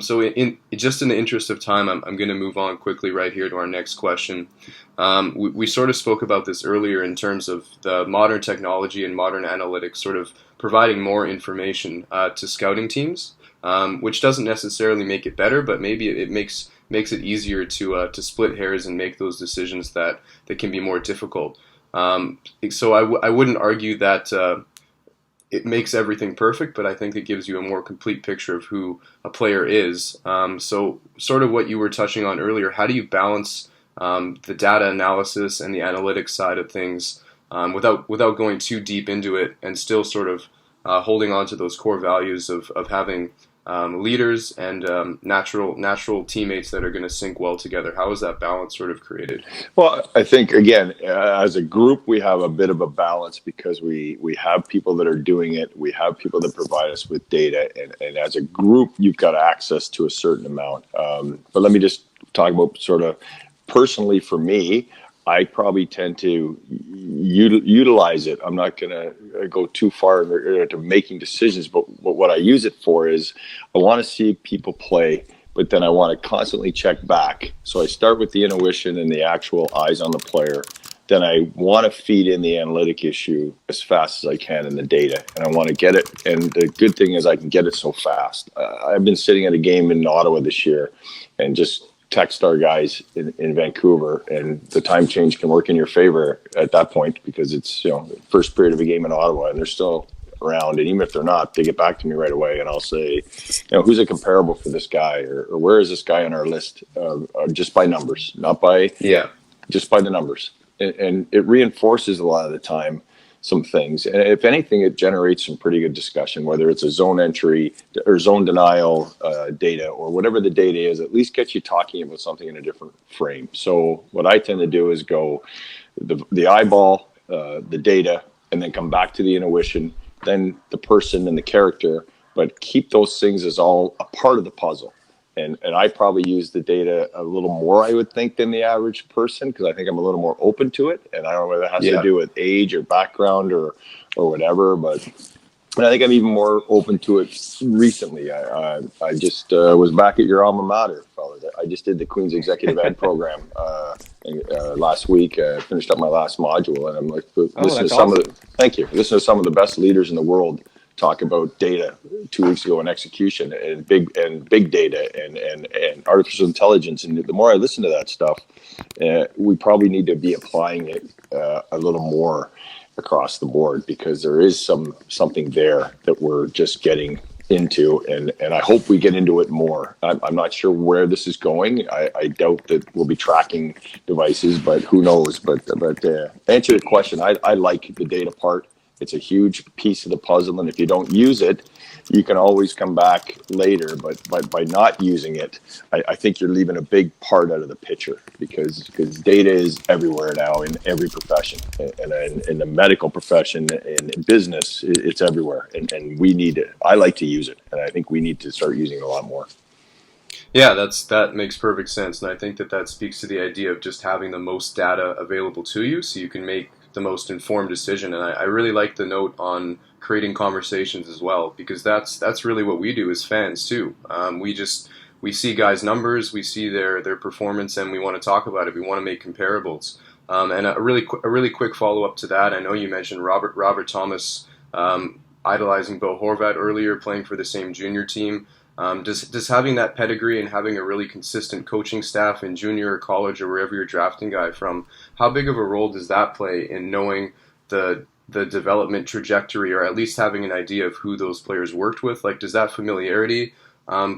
So just in the interest of time, I'm going to move on quickly right here to our next question. We sort of spoke about this earlier in terms of the modern technology and modern analytics sort of providing more information to scouting teams, which doesn't necessarily make it better, but maybe it makes it easier to split hairs and make those decisions that can be more difficult. So I wouldn't argue that it makes everything perfect, but I think it gives you a more complete picture of who a player is. So sort of what you were touching on earlier, how do you balance the data analysis and the analytics side of things without going too deep into it and still sort of holding on to those core values of having leaders and natural teammates that are going to sync well together? How is that balance sort of created? Well, I think, again, as a group, we have a bit of a balance because we have people that are doing it. We have people that provide us with data. And as a group, you've got access to a certain amount. But let me just talk about sort of personally for me, I probably tend to utilize it. I'm not going to go too far into making decisions, but what I use it for is I want to see people play, but then I want to constantly check back. So I start with the intuition and the actual eyes on the player. Then I want to feed in the analytic issue as fast as I can in the data, and I want to get it. And the good thing is I can get it so fast. I've been sitting at a game in Ottawa this year and just text our guys in Vancouver, and the time change can work in your favor at that point because it's first period of a game in Ottawa and they're still around, and even if they're not, they get back to me right away and I'll say, who's a comparable for this guy, or where is this guy on our list, just by numbers, not by just by the numbers, and it reinforces a lot of the time some things, and if anything, it generates some pretty good discussion, whether it's a zone entry or zone denial data or whatever the data is. At least gets you talking about something in a different frame. So what I tend to do is go the eyeball, the data, and then come back to the intuition, then the person and the character, but keep those things as all a part of the puzzle. And I probably use the data a little more, I would think, than the average person, because I think I'm a little more open to it. And I don't know whether that has to do with age or background or whatever, but I think I'm even more open to it recently. I just was back at your alma mater, fellas. I just did the Queen's Executive Ed program last week. Finished up my last module, and I'm like, listen to some of the best leaders in the world talk about data 2 weeks ago and execution and big data and artificial intelligence. And the more I listen to that stuff, we probably need to be applying it a little more across the board, because there is something there that we're just getting into, and I hope we get into it more. I'm not sure where this is going. I doubt that we'll be tracking devices, but who knows? But answer the question, I like the data part. It's a huge piece of the puzzle, and if you don't use it, you can always come back later. But by not using it, I think you're leaving a big part out of the picture, because data is everywhere now in every profession, and in the medical profession, in business, it's everywhere, and we need it. I like to use it, and I think we need to start using it a lot more. Yeah, that makes perfect sense, and I think that speaks to the idea of just having the most data available to you, so you can make the most informed decision. And I really like the note on creating conversations as well, because that's really what we do as fans too. We see guys' numbers, we see their performance, and we want to talk about it. We want to make comparables. And a really quick follow up to that. I know you mentioned Robert Thomas idolizing Bo Horvat earlier, playing for the same junior team. Does having that pedigree and having a really consistent coaching staff in junior or college or wherever you're drafting guy from, how big of a role does that play in knowing the development trajectory, or at least having an idea of who those players worked with? Like, does that familiarity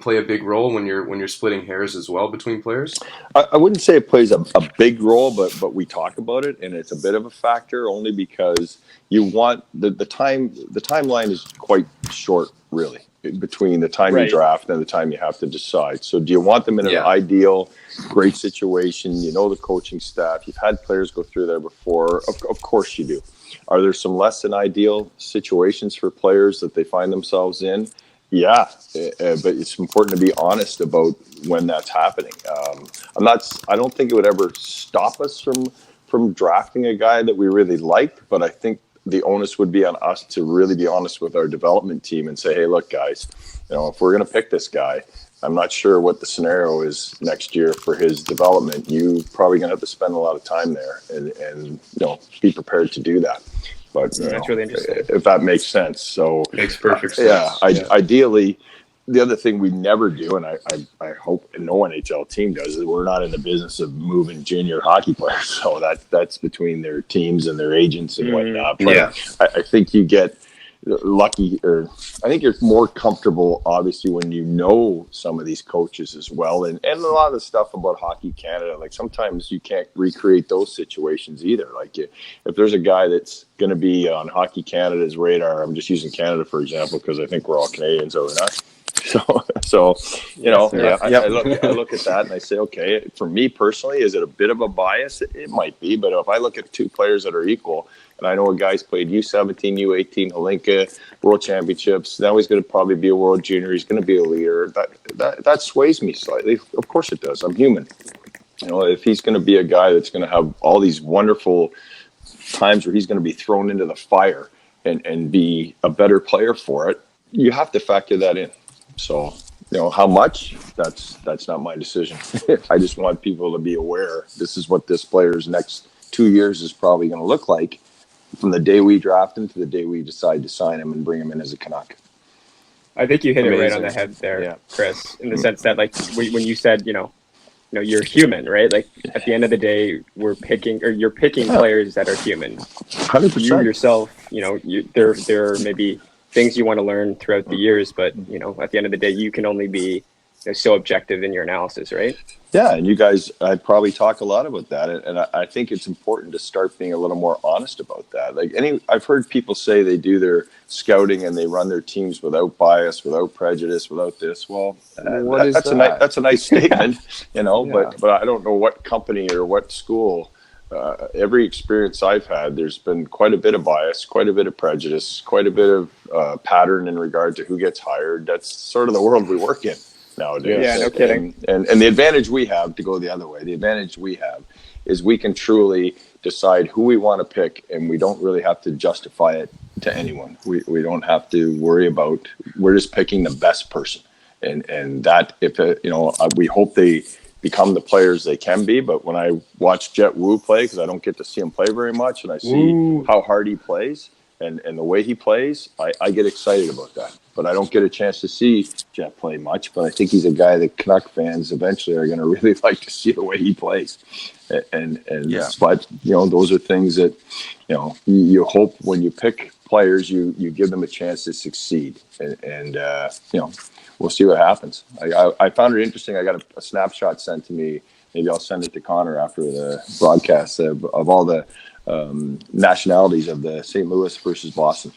play a big role when you're splitting hairs as well between players? I wouldn't say it plays a big role, but we talk about it, and it's a bit of a factor, only because you want the timeline is quite short, really, between the time you draft and the time you have to decide. So do you want them in an ideal, great situation? You know the coaching staff. You've had players go through there before. Of course you do. Are there some less than ideal situations for players that they find themselves in? Yeah, but it's important to be honest about when that's happening. I don't think it would ever stop us from drafting a guy that we really liked, but I think the onus would be on us to really be honest with our development team and say, hey, look, guys, if we're going to pick this guy, I'm not sure what the scenario is next year for his development. You're probably going to have to spend a lot of time there and be prepared to do that. But that's really interesting. If that makes sense. So makes perfect sense. Ideally, the other thing we never do, and I hope no NHL team does, is we're not in the business of moving junior hockey players. So that's between their teams and their agents and whatnot. But I think you get lucky, or I think you're more comfortable, obviously, when you know some of these coaches as well. And a lot of the stuff about Hockey Canada, like sometimes you can't recreate those situations either. Like if there's a guy that's going to be on Hockey Canada's radar, I'm just using Canada, for example, because I think we're all Canadians, are we not? So I look at that and I say, okay, for me personally, is it a bit of a bias? It might be, but if I look at two players that are equal, and I know a guy's played U17, U18, Holinka, World Championships, now he's going to probably be a World Junior, he's going to be a leader. That sways me slightly. Of course it does. I'm human. If he's going to be a guy that's going to have all these wonderful times where he's going to be thrown into the fire and be a better player for it, you have to factor that in. So, how much, that's not my decision. I just want people to be aware this is what this player's next 2 years is probably going to look like from the day we draft him to the day we decide to sign him and bring him in as a Canuck. I think you hit it right on the head there, Chris, in the sense that, like, when you said, you're human, right? Like, at the end of the day, you're picking players that are human. 100%. You yourself, there may be things you want to learn throughout the years, but at the end of the day, you can only be so objective in your analysis, right? Yeah, and you guys, I probably talk a lot about that, and I think it's important to start being a little more honest about that. Like I've heard people say they do their scouting and they run their teams without bias, without prejudice, without this. Well, that's a nice statement, but I don't know what company or what school. Every experience I've had, there's been quite a bit of bias, quite a bit of prejudice, quite a bit of pattern in regard to who gets hired. That's sort of the world we work in nowadays. Yeah, no kidding. And the advantage we have, to go the other way, the advantage we have is we can truly decide who we want to pick, and we don't really have to justify it to anyone. We don't have to worry about, we're just picking the best person. And that, we hope they become the players they can be. But when I watch Jet Wu play, because I don't get to see him play very much, and I see how hard he plays and the way he plays, I get excited about that. But I don't get a chance to see Jet play much. But I think he's a guy that Canuck fans eventually are going to really like to see the way he plays. But those are things that you hope when you pick players, you give them a chance to succeed. And we'll see what happens. I found it interesting. I got a snapshot sent to me. Maybe I'll send it to Connor after the broadcast of all the nationalities of the St. Louis versus Boston.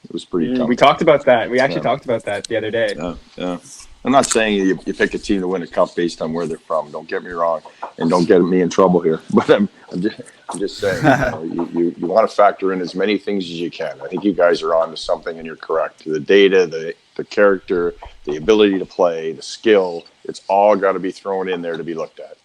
It was pretty tough. We talked about that. We actually talked about that the other day. Yeah. I'm not saying you pick a team to win a cup based on where they're from. Don't get me wrong, and don't get me in trouble here. But I'm just saying, you want to factor in as many things as you can. I think you guys are on to something, and you're correct. The data, the character, the ability to play, the skill, it's all got to be thrown in there to be looked at.